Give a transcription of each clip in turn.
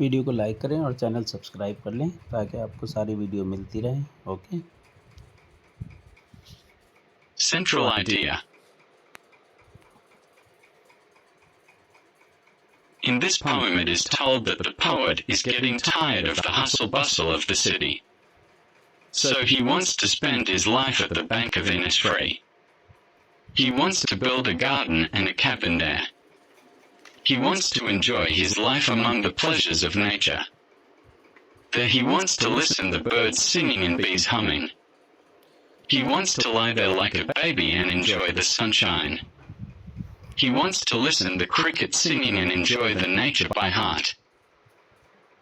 Video को like करें और चैनल सब्सक्राइब कर लें ताकि आपको सारी वीडियो मिलती रहे। Okay. Central idea. In this poem it is told that the poet is getting tired of the hustle-bustle of the city. So he wants to spend his life at the bank of Innisfree. He wants to build a garden and a cabin there. He wants to enjoy his life among the pleasures of nature. There he wants to listen the birds singing and bees humming. He wants to lie there like a baby and enjoy the sunshine. He wants to listen the crickets singing and enjoy the nature by heart.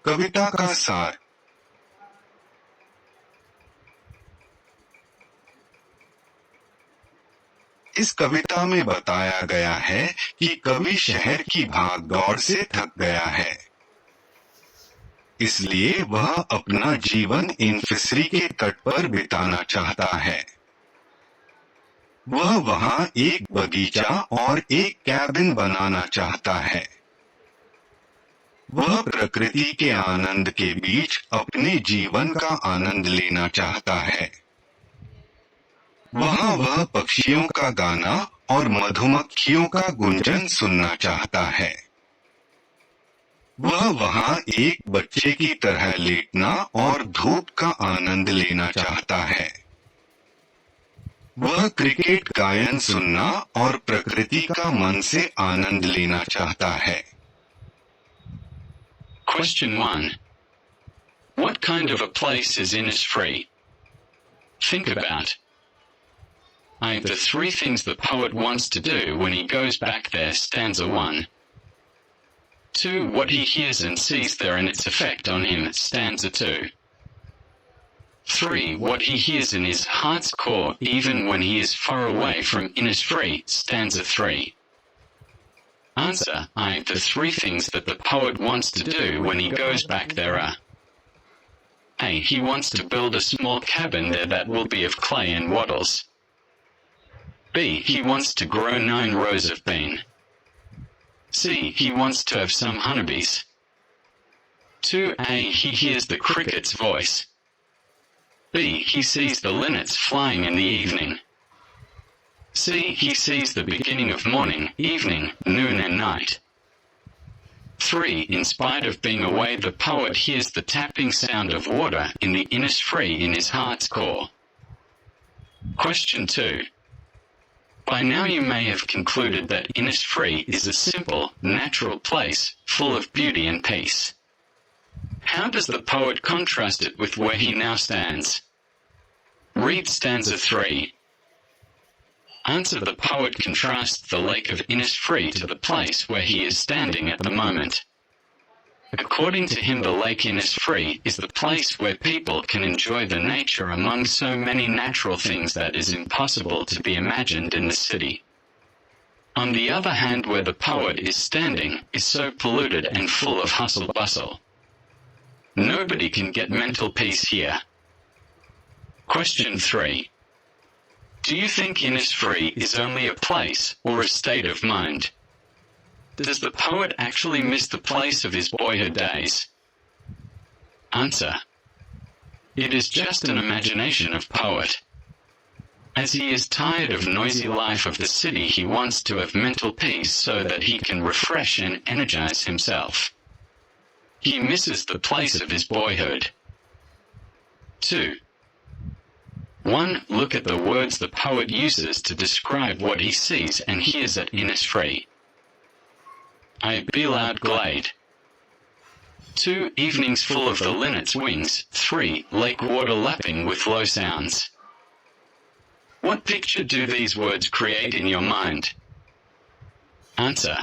कविता का सार। इस कविता में बताया गया है कि कवि शहर की भागदौड़ से थक गया है, इसलिए वह अपना जीवन इनफिसरी के तट पर बिताना चाहता है। वह वहां एक बगीचा और एक कैबिन बनाना चाहता है। वह प्रकृति के आनंद के बीच अपने जीवन का आनंद लेना चाहता है। वह पक्षियों का गाना और मधुमक्खियों का गुंजन सुनना चाहता है। वह वहां एक बच्चे की तरह लेटना और धूप का आनंद लेना चाहता है। वह क्रिकेट गायन सुनना और प्रकृति का मन से आनंद लेना चाहता है। Question 1. What kind of a place is Innisfree? Think about. The three things the poet wants to do when he goes back there, stanza 1. 2. What he hears and sees there and its effect on him, stanza 2. 3. What he hears in his heart's core even when he is far away from Innisfree, stanza 3. Answer. The three things that the poet wants to do when he goes back there are: A. He wants to build a small cabin there that will be of clay and wattles. B. He wants to grow 9 rows of bean. C. He wants to have some honeybees. 2a. He hears the cricket's voice. B. He sees the linnets flying in the evening. C. He sees the beginning of morning, evening, noon and night. 3. In spite of being away, the poet hears the tapping sound of water in the Innisfree in his heart's core. Question 2. By now you may have concluded that Innisfree is a simple, natural place, full of beauty and peace. How does the poet contrast it with where he now stands? Read stanza 3. Answer. The poet contrasts the lake of Innisfree to the place where he is standing at the moment. According to him, the lake Innisfree is the place where people can enjoy the nature among so many natural things that is impossible to be imagined in the city. On the other hand, where the poet is standing is so polluted and full of hustle-bustle. Nobody can get mental peace here. Question 3. Do you think Innisfree is only a place or a state of mind? Does the poet actually miss the place of his boyhood days? Answer. It is just an imagination of poet. As he is tired of noisy life of the city, he wants to have mental peace so that he can refresh and energize himself. He misses the place of his boyhood. 2. 1. Look at the words the poet uses to describe what he sees and hears at Innisfree. A. Beloud glade. 2. Evenings full of the linnet's wings. 3. Lake water lapping with low sounds. What picture do these words create in your mind? Answer.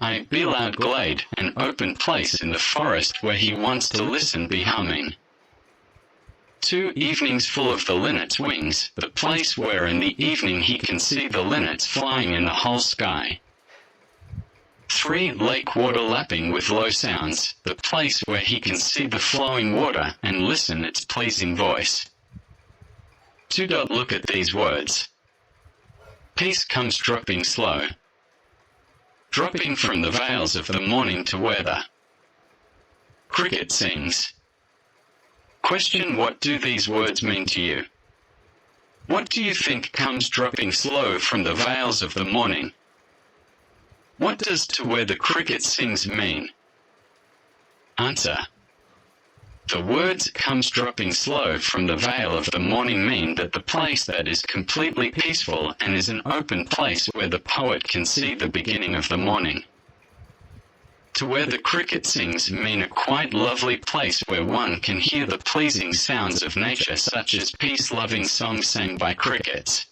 A. Beloud glade, an open place in the forest where he wants to listen bee humming. 2. Evenings full of the linnet's wings, the place where in the evening he can see the linnets flying in the whole sky. 3. Lake water lapping with low sounds, the place where he can see the flowing water and listen its pleasing voice. 2. Look at these words. Peace comes dropping slow, dropping from the veils of the morning to weather. cricket sings. Question: what do these words mean to you? What do you think comes dropping slow from the veils of the morning? What does "to where the cricket sings" mean? Answer: the words "comes dropping slow from the veil of the morning" mean that the place that is completely peaceful and is an open place where the poet can see the beginning of the morning. To where the cricket sings mean a quite lovely place where one can hear the pleasing sounds of nature, such as peace-loving songs sang by crickets.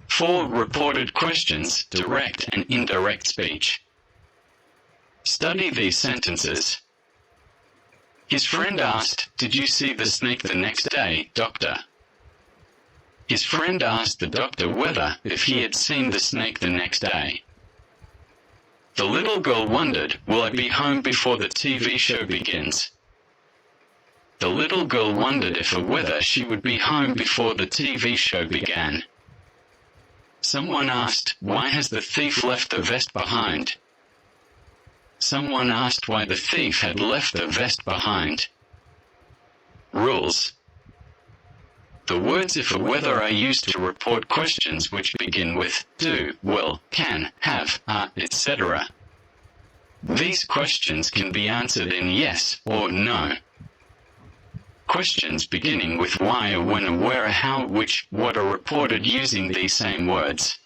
4. Reported questions, direct and indirect speech. Study these sentences. His friend asked, "Did you see the snake the next day, doctor?" His friend asked the doctor whether, if he had seen the snake the next day. The little girl wondered, "Will I be home before the TV show begins?" The little girl wondered if or whether she would be home before the TV show began. Someone asked, "Why has the thief left the vest behind?" Someone asked why the thief had left the vest behind. Rules. The words "if" or "whether" are used to report questions which begin with do, will, can, have, are, etc. These questions can be answered in yes or no. Questions beginning with why or when or where or how, which, what are reported using these same words.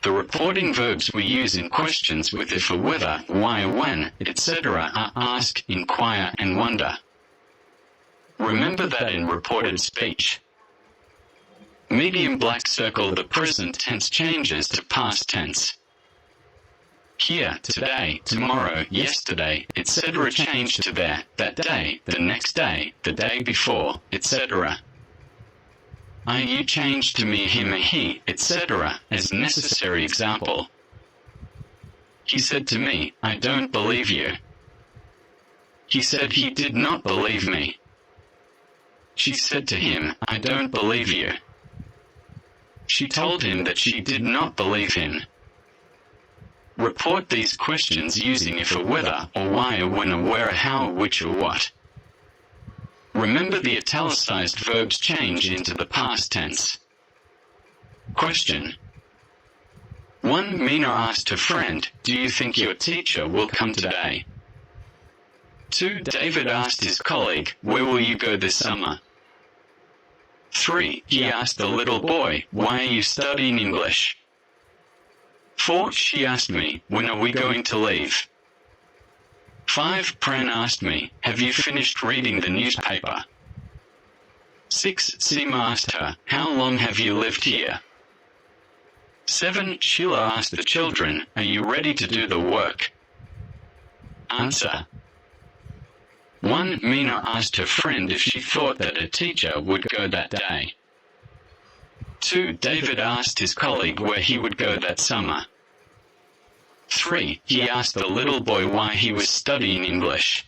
The reporting verbs we use in questions with "if" or "whether," why or when, etc. are ask, inquire, and wonder. Remember that in reported speech, medium black circle, the present tense changes to past tense. Here, today, tomorrow, yesterday, etc. change to there, that day, the next day, the day before, etc. I, you change to me, him or he, etc. as necessary example. He said to me, "I don't believe you." He said he did not believe me. She said to him, "I don't believe you." She told him that she did not believe him. Report these questions using "if" or "whether," or why or when or where or how or which or what. Remember the italicized verbs change into the past tense. Question. 1. Mina asked her friend, "Do you think your teacher will come today?" 2. David asked his colleague, "Where will you go this summer?" 3. He asked the little boy, "Why are you studying English?" 4. She asked me, "When are we going to leave?" 5. Pran asked me, "Have you finished reading the newspaper?" 6. Seema asked her, "How long have you lived here?" 7. Sheila asked the children, "Are you ready to do the work?" Answer. 1. Mina asked her friend if she thought that her teacher would go that day. 2. David asked his colleague where he would go that summer. 3. He asked the little boy why he was studying English.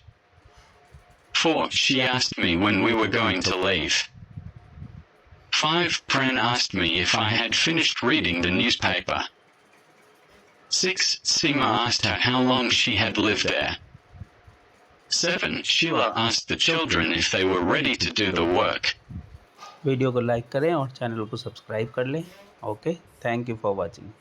4. She asked me when we were going to leave. 5. Pran asked me if I had finished reading the newspaper. 6. Seema asked her how long she had lived there. 7. Sheila asked the children if they were ready to do the work. Video को like करें और channel को subscribe कर लें. Okay, thank you for watching.